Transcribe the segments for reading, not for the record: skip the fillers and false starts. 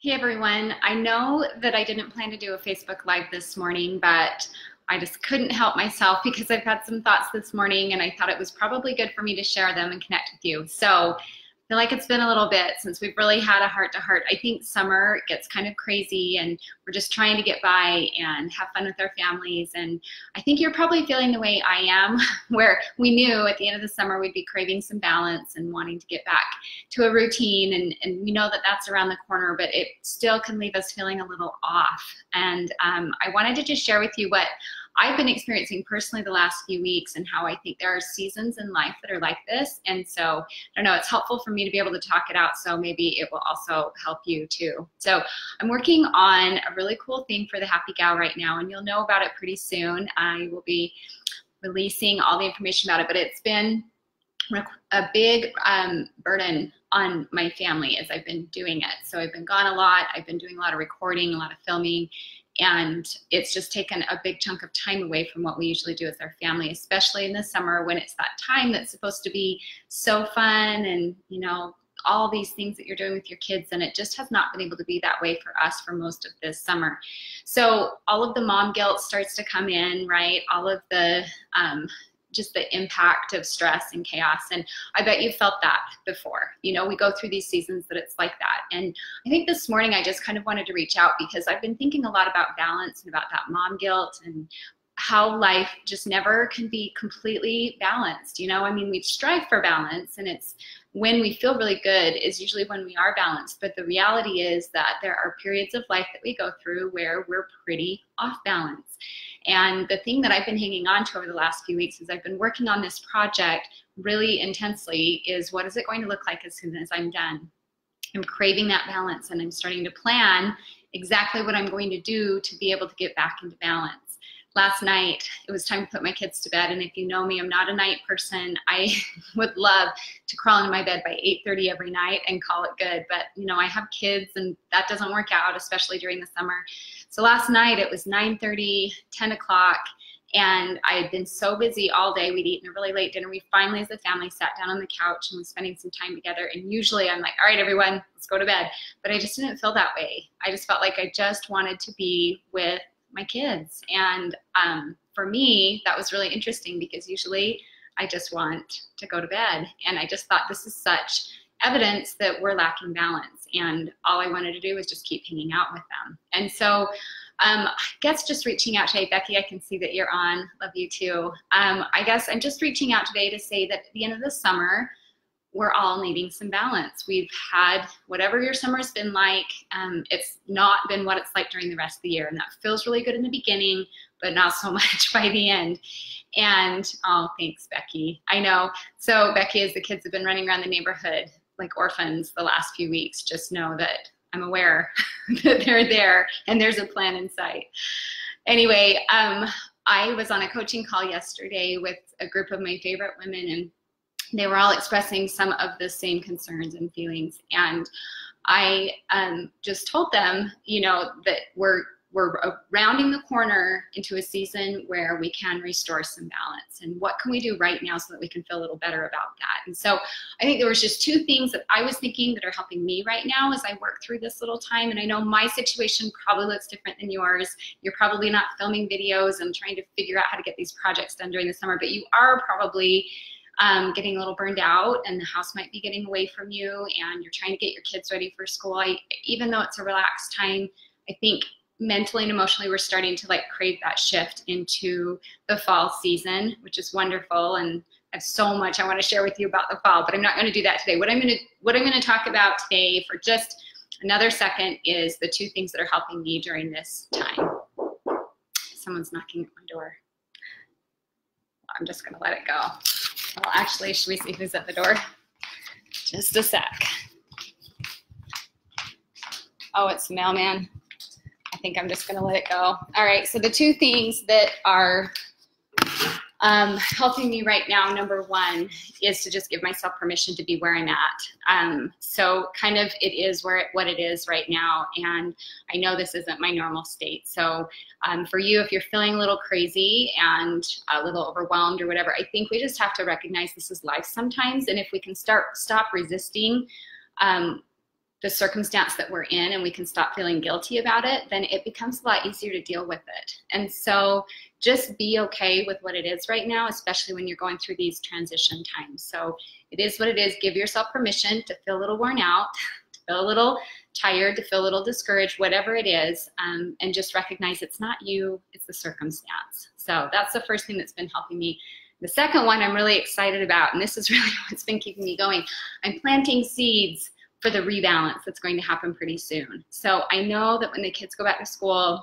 Hey everyone, I know that I didn't plan to do a Facebook Live this morning, but I just couldn't help myself because I've had some thoughts this morning and I thought it was probably good for me to share them and connect with you. So I feel like it's been a little bit since we've really had a heart-to-heart. I think summer gets kind of crazy and we're just trying to get by and have fun with our families. And I think you're probably feeling the way I am, where we knew at the end of the summer we'd be craving some balance and wanting to get back to a routine. And we know that that's around the corner, but it still can leave us feeling a little off. And I wanted to just share with you what I've been experiencing personally the last few weeks and how I think there are seasons in life that are like this. And so, I don't know, it's helpful for me to be able to talk it out, so maybe it will also help you too. So I'm working on a really cool thing for the Happy Gal right now, and you'll know about it pretty soon. I will be releasing all the information about it, but it's been a big burden on my family as I've been doing it. So I've been gone a lot. I've been doing a lot of recording, a lot of filming, and it's just taken a big chunk of time away from what we usually do as our family, especially in the summer when it's that time that's supposed to be so fun and, you know, all these things that you're doing with your kids, and it just has not been able to be that way for us for most of this summer. So all of the mom guilt starts to come in, right? All of the just the impact of stress and chaos. And I bet you've felt that before. You know, we go through these seasons that it's like that. And I think this morning I just kind of wanted to reach out because I've been thinking a lot about balance and about that mom guilt and how life just never can be completely balanced. You know, I mean, we strive for balance, and it's when we feel really good is usually when we are balanced. But the reality is that there are periods of life that we go through where we're pretty off balance. And the thing that I've been hanging on to over the last few weeks as I've been working on this project really intensely is, what is it going to look like as soon as I'm done? I'm craving that balance, and I'm starting to plan exactly what I'm going to do to be able to get back into balance. Last night, it was time to put my kids to bed, and if you know me, I'm not a night person. I would love to crawl into my bed by 8:30 every night and call it good, but you know, I have kids and that doesn't work out, especially during the summer. So last night it was 9:30, 10 o'clock, and I had been so busy all day. We'd eaten a really late dinner. We finally, as a family, sat down on the couch and was spending some time together, and usually I'm like, all right, everyone, let's go to bed. But I just didn't feel that way. I just felt like I just wanted to be with my kids. And for me, that was really interesting because usually I just want to go to bed. And I just thought, this is such evidence that we're lacking balance. And all I wanted to do was just keep hanging out with them. And so I guess just reaching out today, Becky, I can see that you're on. Love you too. I guess I'm just reaching out today to say that at the end of the summer, we're all needing some balance. We've had whatever your summer's been like, it's not been what it's like during the rest of the year. And that feels really good in the beginning, but not so much by the end. And, oh, thanks, Becky. I know. So Becky, as the kids have been running around the neighborhood like orphans the last few weeks, just know that I'm aware that they're there and there's a plan in sight. Anyway, I was on a coaching call yesterday with a group of my favorite women, and they were all expressing some of the same concerns and feelings. And I just told them, you know, that we're rounding the corner into a season where we can restore some balance. And what can we do right now so that we can feel a little better about that? And so I think there was just two things that I was thinking that are helping me right now as I work through this little time. And I know my situation probably looks different than yours. You're probably not filming videos and trying to figure out how to get these projects done during the summer, but you are probably getting a little burned out, and the house might be getting away from you, and you're trying to get your kids ready for school. Even though it's a relaxed time, I think mentally and emotionally we're starting to like crave that shift into the fall season, which is wonderful. And I have so much I want to share with you about the fall, but I'm not going to do that today. What I'm going to talk about today for just another second is the two things that are helping me during this time. Someone's knocking at my door. I'm just going to let it go. Well, actually, should we see who's at the door? Just a sec. Oh, it's the mailman. I think I'm just going to let it go. All right, so the two things that are helping me right now, number one, is to just give myself permission to be where I'm at. So kind of it is what it is right now, and I know this isn't my normal state. So for you, if you're feeling a little crazy and a little overwhelmed or whatever, I think we just have to recognize this is life sometimes, and if we can stop resisting the circumstance that we're in and we can stop feeling guilty about it, then it becomes a lot easier to deal with it. And so just be okay with what it is right now, especially when you're going through these transition times. So it is what it is. Give yourself permission to feel a little worn out, to feel a little tired, to feel a little discouraged, whatever it is, and just recognize it's not you, it's the circumstance. So that's the first thing that's been helping me. The second one I'm really excited about, and this is really what's been keeping me going, I'm planting seeds for the rebalance that's going to happen pretty soon. So I know that when the kids go back to school,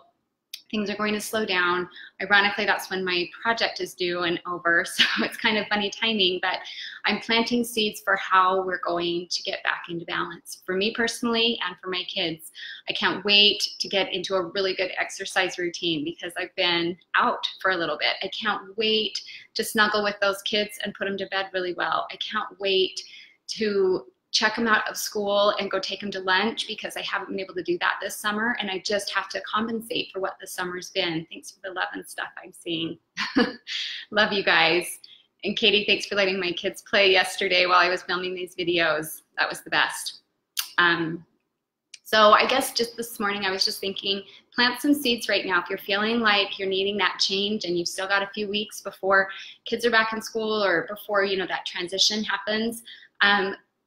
things are going to slow down. Ironically, that's when my project is due and over, so it's kind of funny timing, but I'm planting seeds for how we're going to get back into balance. For me personally and for my kids, I can't wait to get into a really good exercise routine because I've been out for a little bit. I can't wait to snuggle with those kids and put them to bed really well. I can't wait to check them out of school and go take them to lunch because I haven't been able to do that this summer, and I just have to compensate for what the summer's been. Thanks for the love and stuff I'm seeing. Love you guys. And Katie, thanks for letting my kids play yesterday while I was filming these videos. That was the best. So I guess just this morning I was just thinking, plant some seeds right now. If you're feeling like you're needing that change and you've still got a few weeks before kids are back in school or before, you know, that transition happens,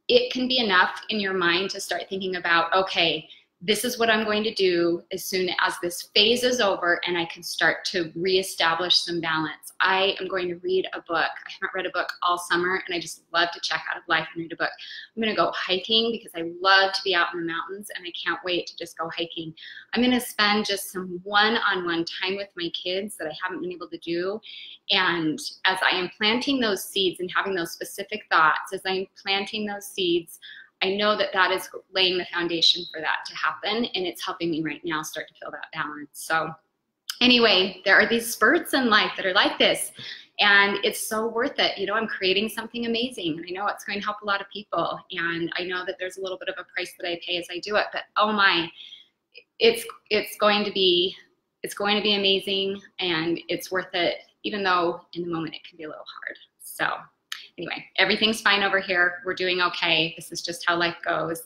it can be enough in your mind to start thinking about, okay, this is what I'm going to do as soon as this phase is over and I can start to reestablish some balance. I am going to read a book. I haven't read a book all summer and I just love to check out of life and read a book. I'm going to go hiking because I love to be out in the mountains and I can't wait to just go hiking. I'm going to spend just some one-on-one time with my kids that I haven't been able to do. And as I am planting those seeds and having those specific thoughts, as I'm planting those seeds, I know that that is laying the foundation for that to happen, and it's helping me right now start to feel that balance. So anyway, there are these spurts in life that are like this, and it's so worth it. You know, I'm creating something amazing, and I know it's going to help a lot of people, and I know that there's a little bit of a price that I pay as I do it, but oh my, it's going to be amazing, and it's worth it, even though in the moment it can be a little hard. So anyway, everything's fine over here. We're doing okay. This is just how life goes.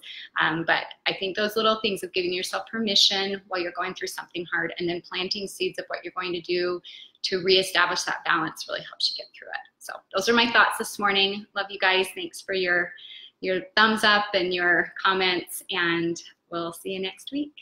But I think those little things of giving yourself permission while you're going through something hard and then planting seeds of what you're going to do to reestablish that balance really helps you get through it. So those are my thoughts this morning. Love you guys. Thanks for your thumbs up and your comments, and we'll see you next week.